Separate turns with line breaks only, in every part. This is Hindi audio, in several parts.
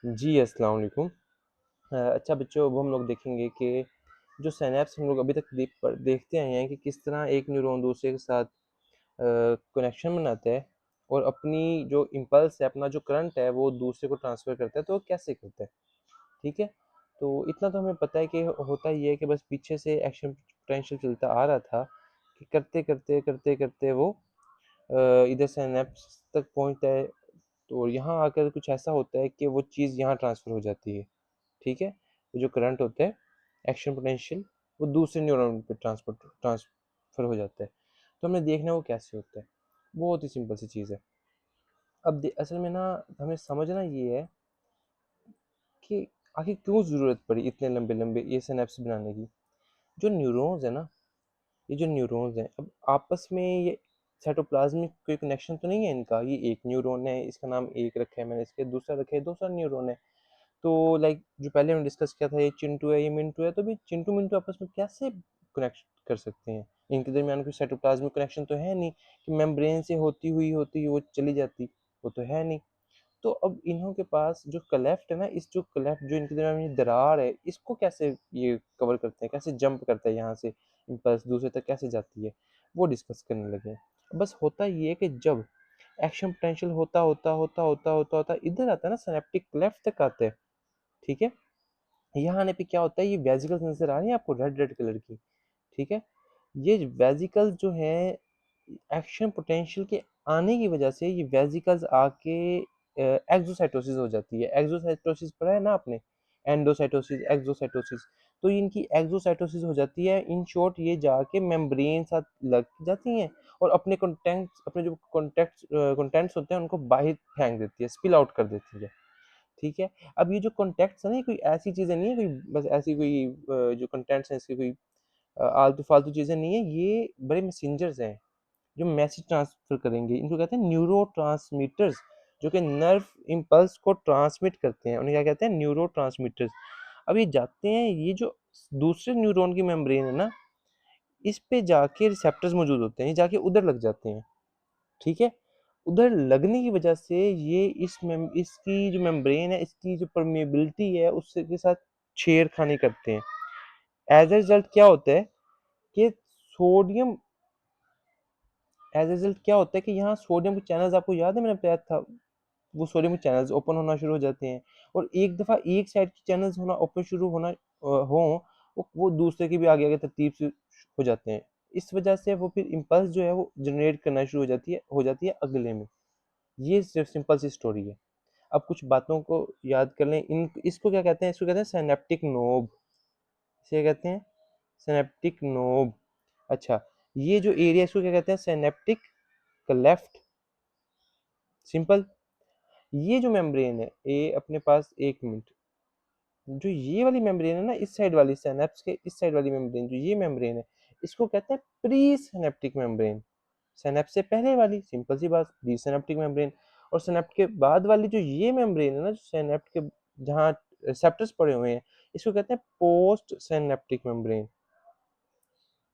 जी, अस्सलाम वालेकुम। अच्छा बच्चों, अब हम लोग देखेंगे कि जो सिनैप्स हम लोग अभी तक देखते आए हैं कि किस तरह एक न्यूरॉन दूसरे के साथ कनेक्शन बनाता है और अपनी जो इम्पल्स है, अपना जो करंट है, वो दूसरे को ट्रांसफ़र करता है, तो वो कैसे करता है, ठीक है? तो इतना तो हमें पता है कि होता ये है कि बस पीछे से एक्शन पोटेंशियल चलता आ रहा था कि करते-करते वो इधर सिनैप्स तक पहुँचता है, तो यहाँ आकर कुछ ऐसा होता है कि वो चीज़ यहाँ ट्रांसफ़र हो जाती है। ठीक है? वो जो करंट होता है, एक्शन पोटेंशियल, वो दूसरे न्यूरॉन पे ट्रांसफ़र हो जाता है। तो हमें देखना है वो कैसे होता है। बहुत ही सिंपल सी चीज़ है। अब असल में ना हमें समझना ये है कि आखिर क्यों ज़रूरत पड़ी इतने लंबे-लंबे ये सिनैप्स बनाने की। जो न्यूरॉन्स है ना, ये जो न्यूरॉन्स हैं, अब आपस में ये साइटोप्लाज़्मिक कोई कनेक्शन तो नहीं है इनका। ये एक न्यूरॉन है, इसका नाम एक रखा है मैंने, इसके दूसरा रखा है, दूसरा न्यूरॉन है। तो लाइक जो पहले हमने डिस्कस किया था, ये चिंटू है, ये मिंटू है, तो भी चिंटू मिंटू आपस में कैसे कनेक्ट कर सकते हैं? इनके दरमियान कोई साइटोप्लाज्मिक कनेक्शन तो है नहीं कि मेम्ब्रेन से होती हुई वो चली जाती, वो तो है नहीं। तो अब इन्हों के पास जो क्लेफ्ट है ना, इस जो क्लेफ्ट जो इनके दरमियान में दरार है, इसको कैसे ये कवर करते हैं, कैसे जंप करता है यहाँ से इम्पल्स दूसरे तक कैसे जाती है, वो डिस्कस करने लगे हैं। बस होता ये है कि जब एक्शन पोटेंशियल होता इधर आता है ना, सिनेप्टिक क्लेफ्ट तक आता है, ठीक है? यहाँ आने पे क्या होता है, ये वेसिकल्स नज़र आ रही हैं आपको रेड रेड कलर की, ठीक है? ये वेसिकल्स जो हैं, एक्शन पोटेंशियल के आने की वजह से ये वेसिकल्स आके एक्सोसाइटोसिस हो जाती है। एक्सोसाइटोसिस पढ़ा है ना आपने? Endocytosis, exocytosis. तो इनकी एक्सोसाइटोसिस हो जाती है। इन शॉर्ट ये जाके मेम्ब्रेन साथ लग जाती हैं और अपने जो कंटेंट्स होते हैं उनको बाहर फेंक देती है, स्पिल आउट कर देती है। ठीक है? अब ये जो कॉन्टेक्ट्स है ना, ये कोई ऐसी चीज़ें नहीं है, कोई बस ऐसी कोई जो कंटेंट्स हैं इसके कोई आलतू-फालतू चीज़ें नहीं है, ये बड़े मैसेंजर्स हैं, जो मैसेज ट्रांसफ़र करेंगे। इनको कहते हैं न्यूरोट्रांसमीटर्स, जो कि नर्व इम्पल्स को ट्रांसमिट करते हैं। उन्हें क्या कहते हैं? न्यूरोट्रांसमीटर्स। अब ये जाते हैं, ये जो दूसरे न्यूरॉन की मेम्ब्रेन है ना, इस पे जाके रिसेप्टर्स मौजूद होते हैं, ये जाके उधर लग जाते हैं। ठीक है? उधर लगने की वजह से ये इसकी जो मेम्ब्रेन है, इसकी जो परमेबिलिटी है, उससे के साथ छेड़खानी करते हैं। एज़ अ रिज़ल्ट क्या होता है कि सोडियम एज़ अ रिज़ल्ट क्या होता है कि यहाँ सोडियम के चैनल्स, आपको याद है मैंने बताया था, वो सोडियम के चैनल्स ओपन होना शुरू हो जाते हैं और एक दफ़ा एक साइड के चैनल्स ओपन शुरू होना हों, वो दूसरे के भी आगे-आगे तरतीब से हो जाते हैं। इस वजह से वो फिर इम्पल्स जो है वो जनरेट करना शुरू हो जाती है अगले में। ये सिर्फ सिंपल सी स्टोरी है। अब कुछ बातों को याद कर लें। इन इसको क्या कहते हैं? इसको कहते हैं सिनेप्टिक नोब। इसे क्या कहते हैं? Synaptic knob. अच्छा, ये जो एरिया, इसको क्या कहते हैं? Synaptic cleft. सिंपल। ये जो मेम्ब्रेन है, ये अपने पास, एक मिनट, जो ये वाली मेम्ब्रेन है ना, इस साइड वाली सिनेप्स के इस साइड वाली मेम्ब्रेन, जो ये मेम्ब्रेन है, इसको कहते हैं प्री सिनेप्टिक मेम्ब्रेन। सिनेप्स से पहले वाली, सिंपल सी बात, प्री सिनेप्टिक मेम्ब्रेन। और सिनेप्ट के बाद वाली जो ये मेम्ब्रेन है ना, जो सिनेप्ट के जहाँ रिसेप्टर्स पड़े हुए हैं, इसको कहते हैं पोस्ट सिनेप्टिक मेम्ब्रेन।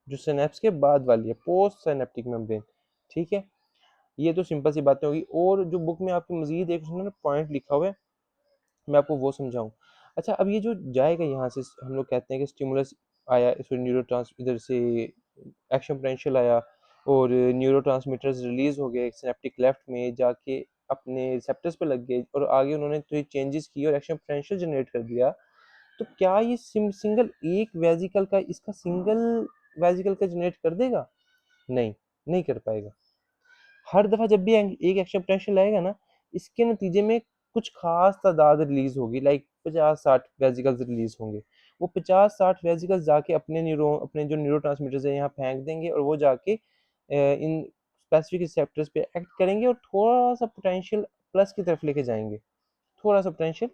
जो सिनेप्स के बाद वाली है, पोस्ट सिनेप्टिक मेम्ब्रेन। ठीक है? ये तो सिंपल सी बातें होगी, और जो बुक में आपकी मजीद एक उसने ना पॉइंट लिखा हुआ है, मैं आपको वो समझाऊँ। अच्छा, अब ये जो जाएगा यहाँ से, हम लोग कहते हैं कि स्टिमुलस आया, इसमें इधर से एक्शन पोटेंशियल आया और न्यूरोट्रांसमीटर्स रिलीज हो गए सिनेप्टिक लेफ्ट में, जाके अपने रिसेप्टर्स पे लग गए और आगे उन्होंने थोड़ी चेंजेस की और एक्शन पोटेंशियल जनरेट कर दिया। तो क्या ये सिंगल एक वेजिकल का, इसका सिंगल वेजिकल का जनरेट कर देगा? नहीं, नहीं कर पाएगा। हर दफ़ा जब भी एक एक्शन पोटेंशियल आएगा ना, इसके नतीजे में कुछ खास तादाद रिलीज़ होगी, लाइक 50-60 वेसिकल्स रिलीज़ होंगे। वो 50-60 वेसिकल्स जाके अपने जो न्यूरोट्रांसमीटर्स हैं यहाँ फेंक देंगे और वो जाके इन स्पेसिफिक रिसेप्टर्स पे एक्ट करेंगे और थोड़ा-सा पोटेंशियल प्लस की तरफ लेके जाएँगे। थोड़ा-सा पोटेंशियल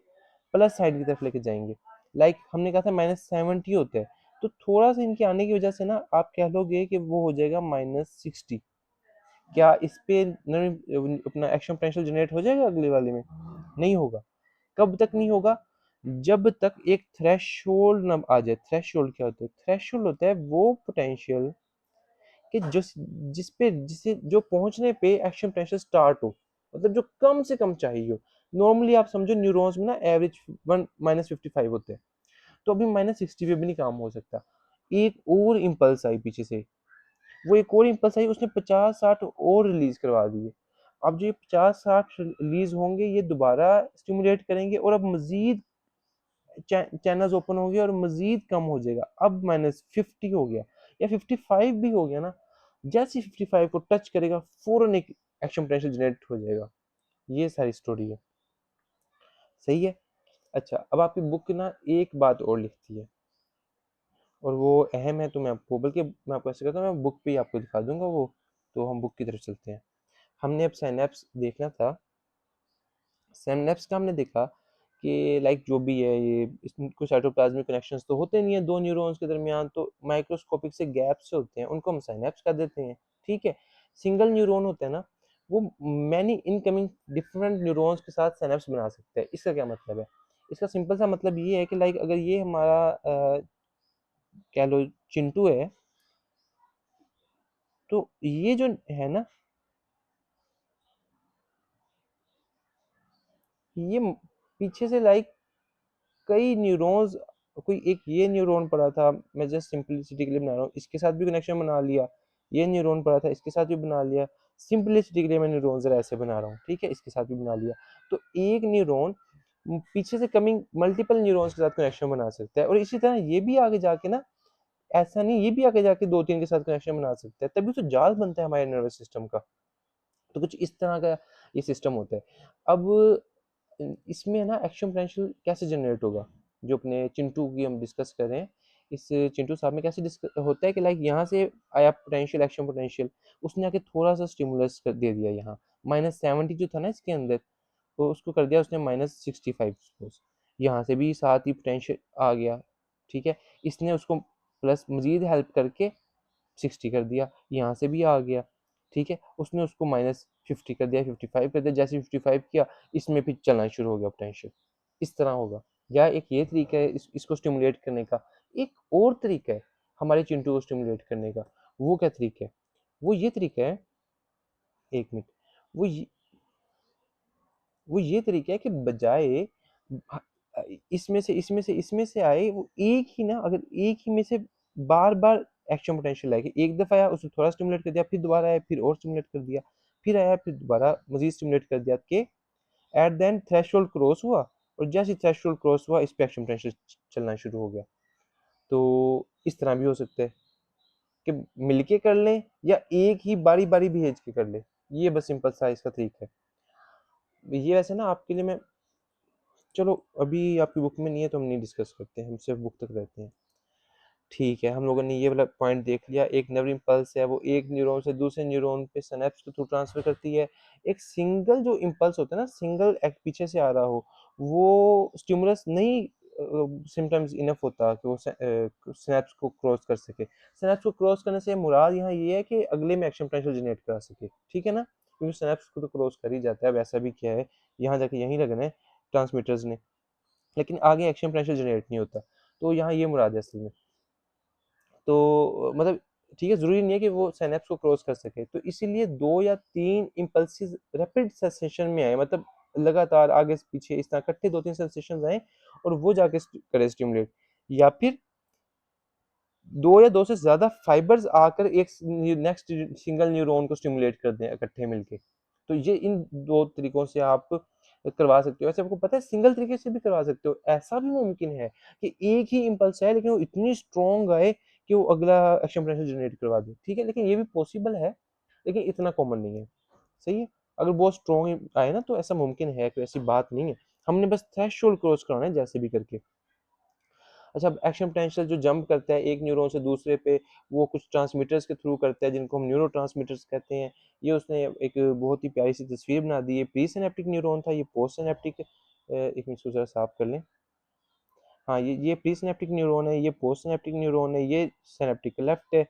प्लस साइड की तरफ लेके जाएँगे। लाइक हमने कहा था -70 होता है, तो थोड़ा-सा इनके आने की वजह से ना आप कह लोगे कि वो हो जाएगा -60। क्या इस पे अपना एक्शन पोटेंशियल जनरेट हो जाएगा अगले वाले में? नहीं होगा। कब तक नहीं होगा? जब तक एक थ्रेशोल्ड ना आ जाए। थ्रेशोल्ड क्या होता है? थ्रेशोल्ड होता है वो पोटेंशियल कि जिस पे जिसे जो पहुंचने पे एक्शन पोटेंशियल स्टार्ट हो, मतलब जो कम से कम चाहिए हो। नॉर्मली आप समझो न्यूरॉन्स में ना एवरेज 1 - 55 होते हैं, तो अभी -60 पे भी नहीं काम हो सकता। एक और इम्पल्स आई पीछे से, वो एक और इम्पल्स आई, उसने 50-60 और रिलीज करवा दिए। अब जो ये 50-60 रिलीज होंगे ये दोबारा स्टिमुलेट करेंगे और अब मजीद चैनल्स ओपन होंगे और मजीद कम हो जाएगा। अब -50 हो गया या 55 भी हो गया ना, जैसे 55 को टच करेगा फौरन एक एक्शन पोटेंशियल जनरेट हो जाएगा। ये सारी स्टोरी है। सही है। अच्छा, अब आपकी बुक ना एक बात और लिखती है और वो अहम है, तो मैं आपको, बल्कि मैं आपको ऐसे कहता हूँ, मैं बुक पे ही आपको दिखा दूंगा वो। तो हम बुक की तरफ चलते हैं। हमने अब साइनैप्स देखना था। सिनेप्स का हमने देखा कि लाइक जो भी है ये, इसमें कुछ साइटोप्लाज्मिक कनेक्शंस तो होते नहीं है दो न्यूरॉन्स के दरमियान, तो माइक्रोस्कोपिक से गैप्स होते हैं, उनको हम साइनैप्स कर देते हैं। ठीक है। सिंगल न्यूरॉन होता है ना, वो मैनी इनकमिंग डिफरेंट न्यूरॉन्स के साथ साइनैप्स बना सकता है। इसका क्या मतलब है? इसका सिंपल सा मतलब ये है कि लाइक अगर ये हमारा कह लो चिंटू है, तो ये जो है ना, ये पीछे से लाइक कई न्यूरॉन्स, कोई एक ये न्यूरॉन पड़ा था, मैं जस्ट सिंपलिसिटी के लिए बना रहा हूँ, इसके साथ भी कनेक्शन बना लिया। ये न्यूरॉन पड़ा था, इसके साथ भी बना लिया। सिंपलिसिटी के लिए मैं न्यूरॉन जरा ऐसे बना रहा हूँ, ठीक है, इसके साथ भी बना लिया। तो एक न्यूरॉन पीछे से कमिंग मल्टीपल न्यूरॉन्स के साथ कनेक्शन बना सकता है, और इसी तरह ये भी आगे जाके ना, ऐसा नहीं, ये भी आगे जाके दो तीन के साथ कनेक्शन बना सकता है, तभी तो जाल बनता है हमारे नर्वस सिस्टम का। तो कुछ इस तरह का ये सिस्टम होता है। अब इसमें ना एक्शन पोटेंशियल कैसे जनरेट होगा, जो अपने चिंटू की हम डिस्कस कर रहे हैं, इस चिंटू साहब में कैसे होता है कि लाइक यहाँ से आया पोटेंशियल, एक्शन पोटेंशियल, उसने आके थोड़ा सा स्टिमुलस कर दे दिया यहाँ, -70 जो था ना इसके अंदर, तो उसको कर दिया उसने -65 सपोज। यहाँ से भी साथ ही पोटेंशियल आ गया। ठीक है। इसने उसको प्लस मजीद हेल्प करके 60 कर दिया, यहाँ से भी आ गया। ठीक है। उसने उसको -50 कर दिया, 55 कर दिया, जैसे 55 किया, इसमें फिर चलना शुरू हो गया पोटेंशियल। इस तरह होगा। या एक ये तरीका है इसको स्टिमुलेट करने का। एक और तरीका है हमारे चिंटू को स्टिमुलेट करने का। वो क्या तरीका है? वो ये तरीका है, एक मिनट, वो ये वो ये तरीका है कि बजाय इसमें से आए, वो एक ही ना, अगर एक ही में से बार बार एक्शन पोटेंशियल आएगी, एक दफा आया उसने थोड़ा स्टिमुलेट कर दिया, फिर दोबारा आया फिर और स्टिमुलेट कर दिया, फिर आया फिर दोबारा मजीद स्टिमुलेट कर दिया, कि एट देन थ्रेशोल्ड क्रॉस हुआ, और जैसे थ्रेशोल्ड क्रॉस हुआ इस पे एक्शन पोटेंशियल चलना शुरू हो गया। तो इस तरह भी हो सकता है कि मिलके कर लें, या एक ही बारी बारी भेज के कर ले। ये बस सिंपल सा इसका तरीका है। ये वैसे ना आपके लिए मैं, चलो अभी आपकी बुक में नहीं है तो हम नहीं डिस्कस करते हैं, हम सिर्फ बुक तक रहते हैं। ठीक है, हम लोगों ने ये वाला पॉइंट देख लिया। एक नर्व इम्पल्स है, वो एक न्यूरॉन से दूसरे न्यूरॉन पे सिनेप्स के थ्रू ट्रांसफर करती है। एक सिंगल जो इम्पल्स होता है ना, सिंगल एक पीछे से आ रहा हो, वो स्टिमुलस नहीं सिम्टम्स इनफ होता कि वो सिनेप्स को क्रॉस कर सके। सिनेप्स को क्रॉस करने से मुराद यहाँ ये है कि अगले में एक्शन पोटेंशियल जनरेट करा सके। ठीक है ना, क्योंकि सिनेप्स को तो क्रॉस कर ही जाता है, वैसा भी क्या है, यहाँ जाके यहीं लगना है ट्रांसमीटर्स ने, लेकिन आगे एक्शन पोटेंशियल जनरेट नहीं होता। तो यहाँ ये मुराद है असल में। तो मतलब ठीक है, ज़रूरी नहीं है कि वो सिनेप्स को क्रॉस कर सके, तो इसीलिए 2 या 3 इम्पल्सेस रैपिड सक्सेशन में आए, मतलब लगातार आगे से पीछे इस तरह इकट्ठे 2-3 सेंसेशंस आए, और वो जाके करे स्टिमुलेट, या फिर 2 या 2 से ज़्यादा फाइबर्स आकर एक नेक्स्ट सिंगल न्यूरॉन को स्टिमुलेट कर दें इकट्ठे मिलके। तो ये इन 2 तरीकों से आप करवा सकते हो। वैसे आपको पता है सिंगल तरीके से भी करवा सकते हो। ऐसा भी मुमकिन है कि एक ही इम्पल्स है लेकिन वो इतनी स्ट्रॉन्ग आए कि वो अगला एक्शन पोटेंशियल जनरेट करवा दे। ठीक है, लेकिन ये भी पॉसिबल है, लेकिन इतना कॉमन नहीं है। सही है। अगर बहुत स्ट्रॉन्ग आए ना तो ऐसा मुमकिन है, कोई ऐसी बात नहीं है। हमने बस थ्रेशोल्ड क्रॉस कराना है जैसे भी करके। अच्छा, एक्शन पोटेंशियल जो जंप करता है एक न्यूरॉन से दूसरे पे, वो कुछ ट्रांसमीटर्स के थ्रू करता है जिनको हम न्यूरो ट्रांसमीटर्स कहते हैं। ये उसने एक बहुत ही प्यारी सी तस्वीर बना दी है। प्री सिनेप्टिक न्यूरॉन था, ये पोस्ट सिनेप्टिक, एक मिनट इसको जरा साफ कर लें। हाँ, ये प्री सिनेप्टिक न्यूरॉन है, ये पोस्ट सिनेप्टिक न्यूरॉन है, ये सिनेप्टिक लेफ्ट है।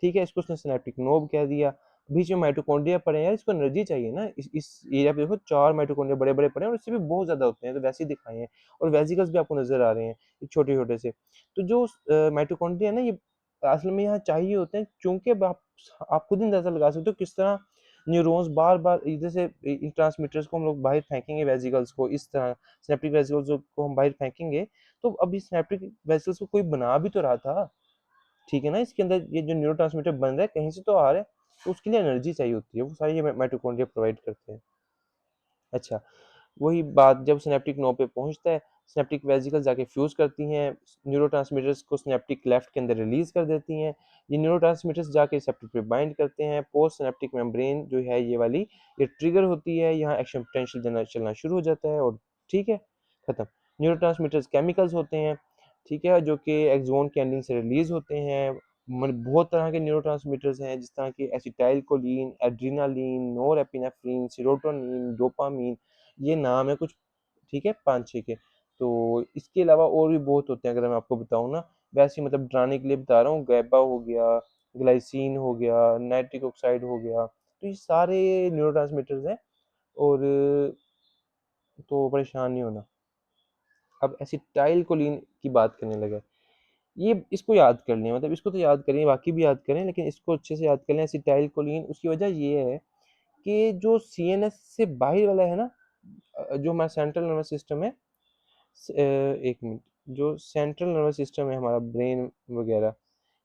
ठीक है, इसको उसने सिनेप्टिक नोब कह दिया। बीच में माइटोकॉन्ड्रिया पड़े हैं यार, इसको एनर्जी चाहिए ना, इस एरिया पे देखो 4 माइटोकॉन्ड्रिया बड़े बड़े पड़े हैं, और इससे भी बहुत ज्यादा होते हैं, तो वैसे ही दिखाए हैं। और वेसिकल्स भी आपको नजर आ रहे हैं छोटे छोटे से। तो जो माइटोकॉन्ड्रिया है ना, ये असल में यहाँ चाहिए होते हैं, क्योंकि अब आप खुद ही अंदाजा लगा सकते हो किस तरह न्यूरॉन्स बार-बार इधर से इन ट्रांसमीटर्स को हम लोग बाहर फेंकेंगे वेसिकल्स को इस तरह सिनेप्टिक वेसिकल्स को हम बाहर फेंकेंगे, तो अभी सिनेप्टिक वेसिकल्स को कोई बना भी तो रहा था, ठीक है ना? इसके अंदर ये जो न्यूरोट्रांसमीटर बन रहा है कहीं से तो आ रहा है, तो उसके लिए एनर्जी चाहिए होती है, वो सारी ये माइटोकॉन्ड्रिया प्रोवाइड करते हैं। अच्छा, वही बात जब सिनेप्टिक नोड पे पहुंचता है, सिनेप्टिक वेसिकल जाके फ्यूज करती हैं, न्यूरोट्रांसमीटर्स को सिनेप्टिक क्लेफ्ट के अंदर रिलीज कर देती हैं, ये न्यूरोट्रांसमीटर्स जाके रिसेप्टर पे बाइंड करते हैं, पोस्ट सिनेप्टिक मेम्ब्रेन जो है ये वाली, ये ट्रिगर होती है, यहाँ एक्शन पोटेंशियल चलना शुरू हो जाता है और ठीक है, खत्म। न्यूरोट्रांसमीटर्स केमिकल्स होते हैं, ठीक है, जो कि एक्सोन के एंडिंग से रिलीज होते हैं। बहुत तरह के न्यूरोट्रांसमीटर्स हैं जिस तरह की acetyl choline, adrenaline, norepinephrine, serotonin, dopamine, ये नाम है कुछ, ठीक है, 5-6 के। तो इसके अलावा और भी बहुत होते हैं अगर मैं आपको बताऊँ ना, वैसे ही मतलब डराने के लिए बता रहा हूँ, गैबा हो गया, ग्लाइसिन हो गया, नाइट्रिक ऑक्साइड हो गया, तो ये सारे न्यूरोट्रांसमीटर्स हैं। और तो परेशान नहीं होना। अब एसिटाइल कोलिन की बात करने लगा, ये इसको याद कर लें, मतलब इसको तो याद करें, बाकी भी याद करें, लेकिन इसको अच्छे से याद कर लें एसिटाइल कोलिन। उसकी वजह ये है कि जो सीएनएस से बाहर वाला है ना, जो हमारा सेंट्रल नर्वस सिस्टम है, एक मिनट, जो सेंट्रल नर्वस सिस्टम है हमारा ब्रेन वगैरह,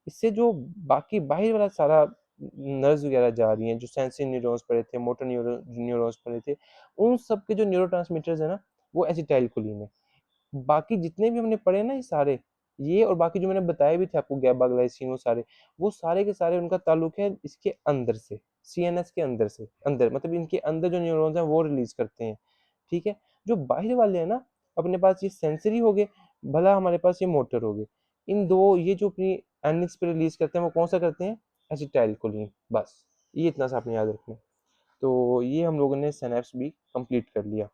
इससे जो बाकी बाहर वाला सारा नर्व्स वगैरह जा रही हैं, जो सेंसरी न्यूरॉन्स पड़े थे, मोटर न्यूरॉन्स पड़े थे, उन सब के जो न्यूरोट्रांसमीटर्स है ना, वो एसिटाइल कोलिन है। बाकी जितने भी हमने पढ़े ना ये सारे, ये और बाकी जो मैंने बताए भी थे आपको, गैबा ग्लाइसिन, वो सारे के सारे उनका ताल्लुक है इसके अंदर से, सीएनएस के अंदर से, अंदर मतलब इनके अंदर जो न्यूरॉन्स हैं वो रिलीज करते हैं, ठीक है। जो बाहर वाले हैं ना, अपने पास ये सेंसरी हो गए, भला हमारे पास ये मोटर हो गए, इन दो ये जो अपनी एनिक्स पे रिलीज करते हैं वो कौन सा करते हैं, एसिटाइल कोलिन, बस ये इतना सा आपने याद रखना है। तो ये हम लोगों ने सिनेप्स भी कंप्लीट कर लिया।